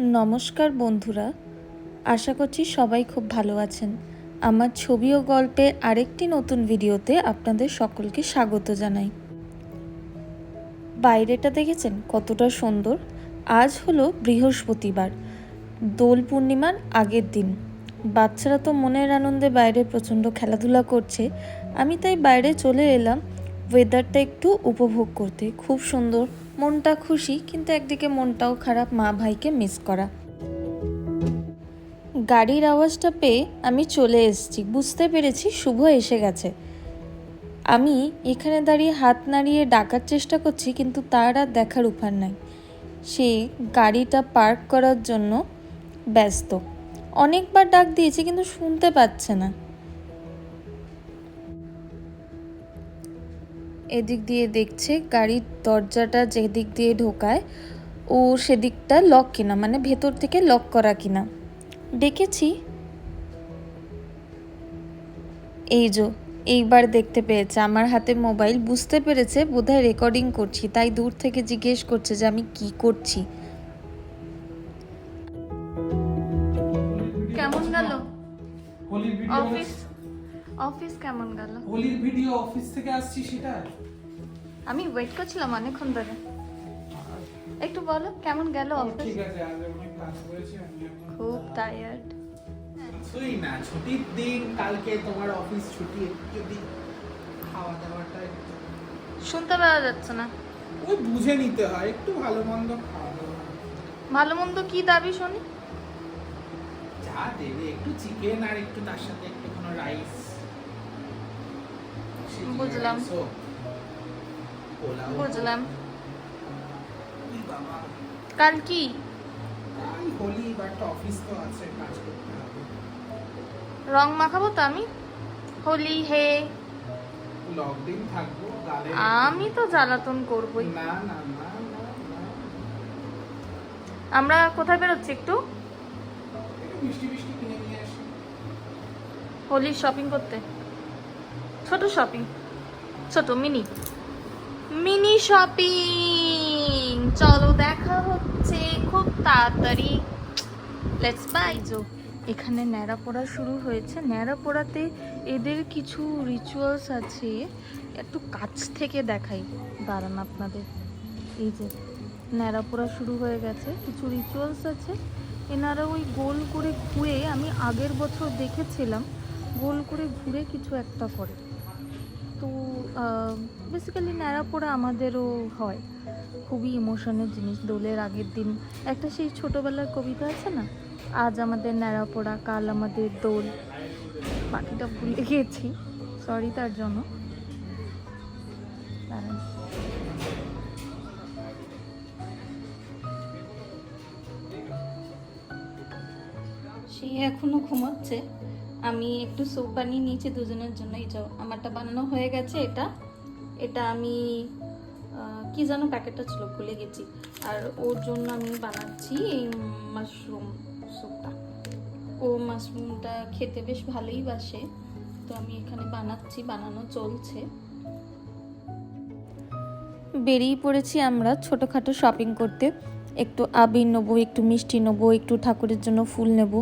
নমস্কার বন্ধুরা, আশা করছি সবাই খুব ভালো আছেন। আমার ছবি ও গল্পের আরেকটি নতুন ভিডিওতে আপনাদের সকলকে স্বাগত জানাই। বাইরেটা দেখেছেন কতটা সুন্দর। আজ হলো বৃহস্পতিবার, দোল পূর্ণিমার আগের দিন। বাচ্চারা তো মনের আনন্দে বাইরে প্রচণ্ড খেলাধুলা করছে। আমি তাই বাইরে চলে এলাম ওয়েদারটা একটু উপভোগ করতে। খুব সুন্দর, মনটা খুশি, কিন্তু একদিকে মনটাও খারাপ, মা ভাইকে মিস করা। গাড়ির আওয়াজটা পেয়ে আমি চলে এসেছি, বুঝতে পেরেছি শুভ এসে গেছে। আমি এখানে দাঁড়িয়ে হাত নাড়িয়ে ডাকার চেষ্টা করছি, কিন্তু তার আর দেখার উপায় নাই। সে গাড়িটা পার্ক করার জন্য ব্যস্ত। অনেকবার ডাক দিয়েছি কিন্তু শুনতে পাচ্ছে না। এদিক দিয়ে দেখছে গাড়ির দরজাটা যেদিক দিয়ে ঢোকায় ও সেদিকটা লক কিনা, মানে ভেতর থেকে লক করা কিনা। ডেকেছি, এইবার দেখতে পেয়েছে আমার হাতে মোবাইল, বুঝতে পেরেছে বোধহয় রেকর্ডিং করছি, তাই দূর থেকে জিজ্ঞেস করছে যে আমি কি করছি। কেমন গেল অফিস কেমন গেল? হোলির ভিডিও অফিস থেকে আসছি সেটা আমি ওয়েট করছিলাম অনেকক্ষণ ধরে। একটু বলো কেমন গেল অফিস? ঠিক আছে, আজ অনেক কাজ করেছি, আমি খুব টায়ার্ড। কিছুই না, ছুটির দিন, কালকে তোমার অফিস ছুটি, যদি খাওয়া দাওয়াটা শুনতে পাওয়া যাচ্ছে না। ওই বুঝে নিতে হয়, একটু ভালো মন্দ খাওয়া দাওয়া। ভালো মন্দ কি দাবি শুনি? যা দেবে, একটু চিকেন আর একটু তার সাথে একটু কোনো রাইস। বুঝলাম বুঝলাম। বাবা কাল কি? কাল হোলি, বাট অফিস তো আছে, কাজ করতে হবে। রং মাখাবো তো আমি, হোলি হে। লকডিং থাকবো গালে। আমি তো জ্বালাতন করবই। না না না না না। আমরা কোথায় বেরোচ্ছি? একটু মিষ্টি মিষ্টি কিনে নিয়ে আসি। হোলির শপিং করতে, ছোট শপিং, ছোট মিনি শপিং। চলো দেখা হচ্ছে খুব তাড়াতাড়ি। Let's bye. এখানে ন্যাড়া পড়া শুরু হয়েছে। ন্যাড়া পড়াতে এদের কিছু রিচুয়ালস আছে, একটু কাছ থেকে দেখাই, দাঁড়ান আপনাদের। এই যে ন্যাড়া পড়া শুরু হয়ে গেছে, কিছু রিচুয়ালস আছে। এনারা ওই গোল করে ঘুরে, আমি আগের বছর দেখেছিলাম, গোল করে ঘুরে কিছু একটা করে। তো বেসিক্যালি ন্যাড়া পড়া আমাদেরও হয়, খুবই ইমোশনের জিনিস। দোলের আগের দিন একটা সেই ছোটোবেলার কবিতা আছে না, আজ আমাদের ন্যাড়া পড়া, কাল আমাদের দোল। বাকিটা ভুলে গিয়েছি, সরি তার জন্য। সে এখনো ঘুমাচ্ছে। আমি একটু স্যুপ বানিয়ে নিয়েছি দুজনের জন্য। এই যাও, আমারটা বানানো হয়ে গেছে। এটা আমি কি যেন প্যাকেটটা ছিল, ভুলে গেছি। আর ওর জন্য আমি বানাচ্ছি এই মাশরুম স্যুপটা। ও মাশরুমটা খেতে বেশ ভালোই বাসে, তো আমি এখানে বানাচ্ছি, বানানো চলছে। বেরিয়ে পড়েছি আমরা ছোটোখাটো শপিং করতে। একটু আবির নেবো, একটু মিষ্টি নেবো, একটু ঠাকুরের জন্য ফুল নেব।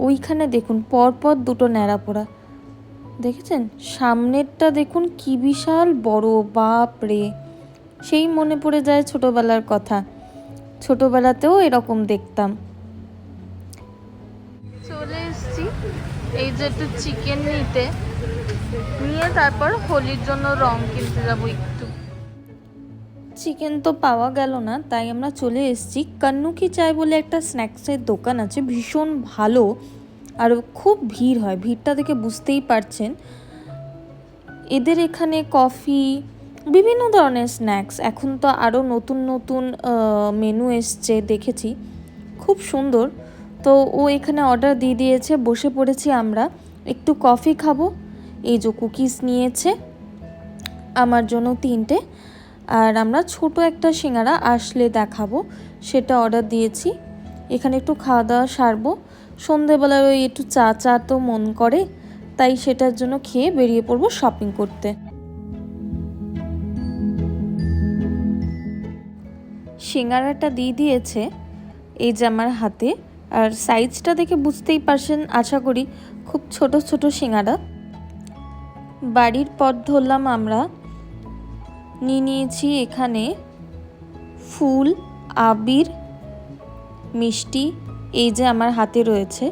ওইখানে দেখুন পরপর দুটো ন্যাড়া পোড়া, দেখেছেন? সামনেরটা দেখুন কি বিশাল বড়, বাপ রে! সেই মনে পড়ে যায় ছোটবেলার কথা। ছোটবেলাতেও এরকম দেখতাম। চলে এসছি এই যে একটু চিকেন নিয়ে তারপর হোলির জন্য রং কিনতে যাবো। একটু চিকেন তো পাওয়া গেল না, তাই আমরা চলে এসেছি কান্নু কি চাই বলে একটা স্ন্যাক্সের দোকান আছে, ভীষণ ভালো আর খুব ভিড় হয়। ভিড়টা দেখে বুঝতেই পারছেন। এদের এখানে কফি, বিভিন্ন ধরনের স্ন্যাক্স, এখন তো আরও নতুন নতুন মেনু এসছে, দেখেছি, খুব সুন্দর। তো ও এখানে অর্ডার দিয়ে দিয়েছে, বসে পড়েছি আমরা। একটু কফি খাবো, এই যে কুকিজ নিয়েছে আমার জন্য 3টে, আর আমরা ছোট একটা সিঙ্গারা আসলে দেখাবো, সেটা অর্ডার দিয়েছি। এখানে একটু খাওয়া দাওয়া সারবো। সন্ধেবেলার ওই একটু চা তো মন করে, তাই সেটার জন্য খেয়ে বেরিয়ে পড়বো শপিং করতে। সিঙ্গারাটা দিয়ে দিয়েছে, এই যে আমার হাতে, আর সাইজটা দেখে বুঝতেই পারছেন আশা করি, খুব ছোট ছোট সিঙ্গারা। বাড়ির পথ ধরলাম আমরা। নিয়েছি এখানে ফুল, আবির, মিষ্টি, এই যে আমার হাতে রয়েছে।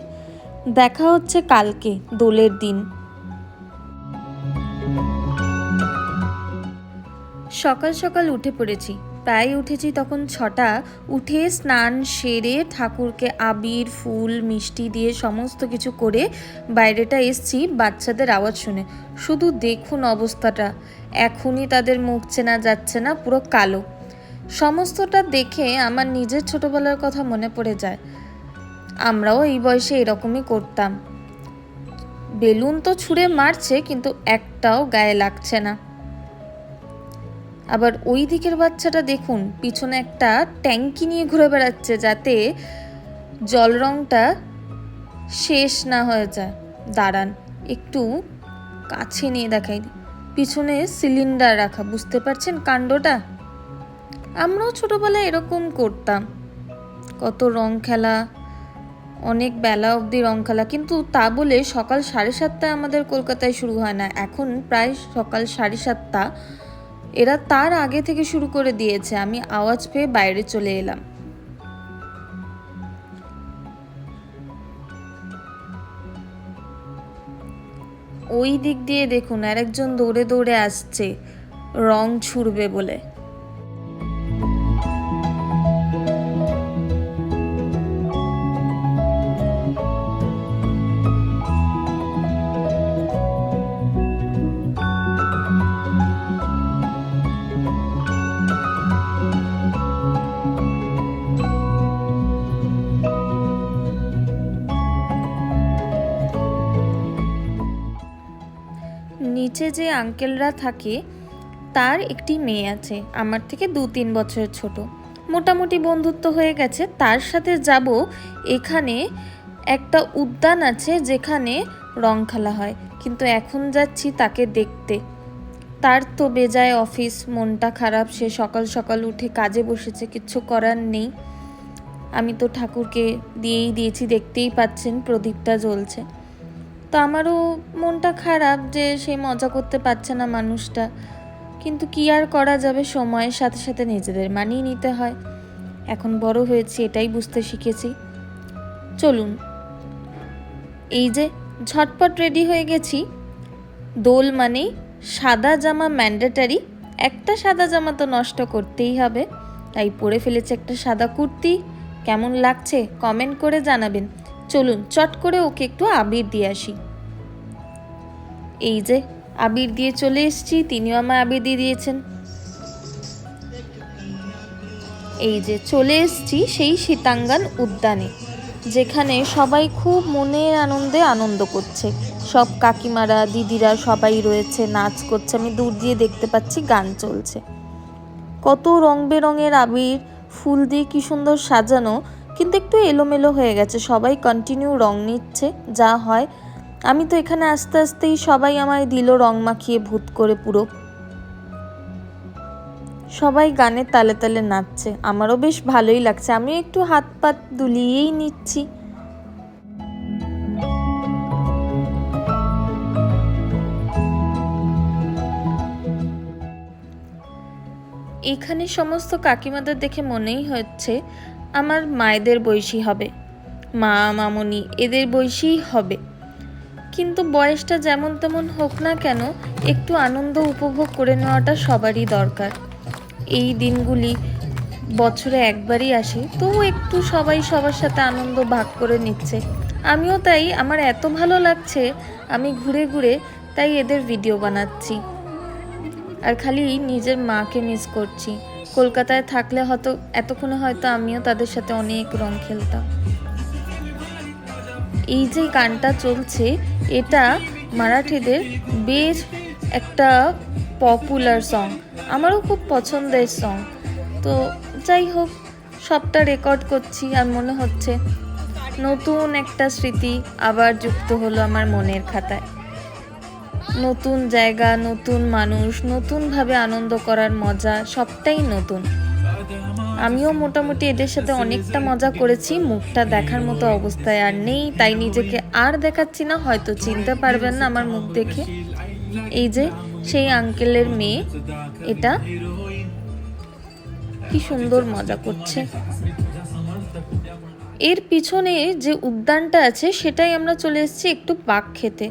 দেখা হচ্ছে কালকে দোলের দিন। সকাল সকাল উঠে পড়েছি, প্রায় উঠেছি তখন 6টা। উঠে স্নান সেরে ঠাকুরকে আবির, ফুল, মিষ্টি দিয়ে সমস্ত কিছু করে বাইরেটা এসছি বাচ্চাদের আওয়াজ শুনে। শুধু দেখুন অবস্থাটা, এখনই তাদের মুখ চেনা যাচ্ছে না, পুরো কালো। সমস্তটা দেখে আমার নিজের ছোটবেলার কথা মনে পড়ে যায়। আমরাও এই বয়সে এরকমই করতাম। বেলুন তো ছুঁড়ে মারছে কিন্তু একটাও গায়ে লাগছে না। আবার ওই দিকের বাচ্চাটা দেখুন, পিছনে একটা ট্যাঙ্কি নিয়ে ঘুরে বেড়াচ্ছে যাতে জল রংটা শেষ না হয়ে যায়। দাঁড়ান একটু কাছে নিয়ে দেখাই। পিছনে সিলিন্ডার রাখা, বুঝতে পারছেন কাণ্ডটা? আমরাও ছোটবেলায় এরকম করতাম, কত রং খেলা, অনেক বেলা অবধি রং খেলা। কিন্তু তা বলে সকাল 7:30টায় আমাদের কলকাতায় শুরু হয় না, এখন প্রায় সকাল 7:30। এরা তার আগে থেকে শুরু করে দিয়েছে। আমি আওয়াজ পেয়ে বাইরে চলে এলাম। ওই দিক দিয়ে দেখুন আরেকজন দৌড়ে দৌড়ে আসছে রং ছুড়বে বলে। নিচে যে আঙ্কেলরা থাকে তার একটি মেয়ে আছে, আমার থেকে 2-3 বছরের ছোট। মোটামুটি বন্ধুত্ব হয়ে গেছে। তার সাথে যাব। এখানে একটা উদ্যান আছে যেখানে রং খেলা হয়, কিন্তু এখন যাচ্ছি তাকে দেখতে। তার তো বেজায় অফিস, মনটা খারাপ। সে সকাল সকাল উঠে কাজে বসেছে, কিচ্ছু করার নেই। আমি তো ঠাকুরকে দিয়েই দিয়েছি, দেখতেই পাচ্ছেন প্রদীপটা জ্বলছে। তো আমারও মনটা খারাপ যে সে মজা করতে পারছে না মানুষটা, কিন্তু কি আর করা যাবে, সময়ের সাথে সাথে নিজেদের মানিয়ে নিতে হয়। এখন বড় হয়েছি, এটাই বুঝতে শিখেছি। চলুন, এই যে ঝটপট রেডি হয়ে গেছি। দোল মানেই সাদা জামা ম্যান্ডেটারি, একটা সাদা জামা তো নষ্ট করতেই হবে, তাই পরে ফেলেছে একটা সাদা কুর্তি। কেমন লাগছে কমেন্ট করে জানাবেন। চলুন চট করে ওকে একটু আবির দিয়ে আসি। এই যে আবির দিয়ে চলে এসেছি, তিনিও আমায় আবির দিয়ে দিয়েছেন। এই যে চলে এসেছি সেই শীতাঙ্গান উদ্যানে, যেখানে সবাই খুব মনের আনন্দে আনন্দ করছে। সব কাকিমারা, দিদিরা সবাই রয়েছে, নাচ করছে। আমি দূর দিয়ে দেখতে পাচ্ছি গান চলছে। কত রং বেরঙের আবির, ফুল দিয়ে কি সুন্দর সাজানো, কিন্তু একটু এলোমেলো হয়ে গেছে। সবাই কন্টিনিউ রং নিচ্ছে, যা হয়। আমি তো এখানে আস্তে আস্তেই সবাই আমায় দিল রং মাখিয়ে ভূত করে পুরো। সবাই গানের তালে তালে নাচছে, আমারও বেশ ভালোই লাগছে। আমিও একটু হাত পাত দুলিয়েই নিচ্ছি। এখানে সমস্ত কাকিমাদের দেখে মনেই হচ্ছে আমার মায়েদের বয়সী হবে, মা মামনি এদের বয়সীই হবে। কিন্তু বয়সটা যেমন তেমন হোক না কেন, একটু আনন্দ উপভোগ করে নেওয়াটা সবারই দরকার। এই দিনগুলি বছরে একবারই আসে, তো একটু সবাই সবার সাথে আনন্দ ভাগ করে নিচ্ছে। আমিও তাই, আমার এত ভালো লাগছে, আমি ঘুরে ঘুরে তাই এদের ভিডিও বানাচ্ছি। আর খালি নিজের মাকে মিস করছি। কলকাতায় থাকলে হয়তো এতক্ষণে হয়তো আমিও তাদের সাথে অনেক রং খেলতাম। এই যে গানটা চলছে, এটা মারাঠিদের বেশ একটা পপুলার সং, আমারও খুব পছন্দের সং। তো যাই হোক, সবটা রেকর্ড করছি আর মনে হচ্ছে নতুন একটা স্মৃতি আবার যুক্ত হলো আমার মনের খাতায়। নতুন জায়গা, নতুন মানুষ, নতুনভাবে আনন্দ করার মজা, সবটাই নতুন। আমিও মোটামুটি এদের সাথে অনেকটা মজা করেছি। মুখটা দেখার মতো অবস্থায় আর নেই, তাই নিজেকে আর দেখাচ্ছি না, হয়তো চিনতে পারবেন না আমার মুখ দেখে। এই যে সেই আঙ্কেলের মেয়ে, এটা কি সুন্দর মজা করছে। এর পিছনে যে উদ্যানটা আছে সেটাই আমরা চলে এসেছি একটু পাক খেতে।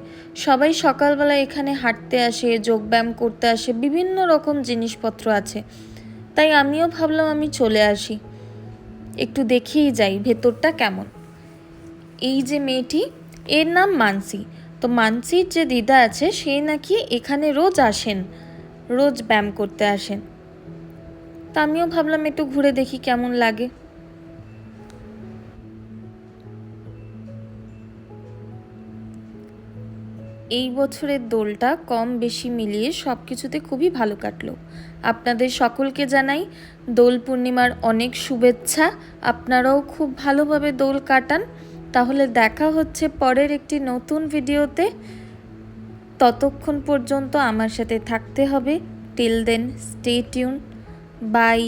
সবাই সকালবেলা এখানে হাঁটতে আসে, যোগব্যায়াম করতে আসে, বিভিন্ন রকম জিনিসপত্র আছে, তাই আমিও ভাবলাম আমি চলে আসি, একটু দেখেই যাই ভেতরটা কেমন। এই যে মেয়েটি, এর নাম মানসি। তো মানসির যে দিদা আছে সে নাকি এখানে রোজ আসেন, রোজ ব্যায়াম করতে আসেন। তা আমিও ভাবলাম একটু ঘুরে দেখি কেমন লাগে। এই বছরের দোলটা কম বেশি মিলিয়ে সব কিছুতে খুবই ভালো কাটলো। আপনাদের সকলকে জানাই দোল পূর্ণিমার অনেক শুভেচ্ছা। আপনারাও খুব ভালোভাবে দোল কাটান। তাহলে দেখা হচ্ছে পরের একটি নতুন ভিডিওতে। ততক্ষণ পর্যন্ত আমার সাথে থাকতে হবে। Till then stay tune, by.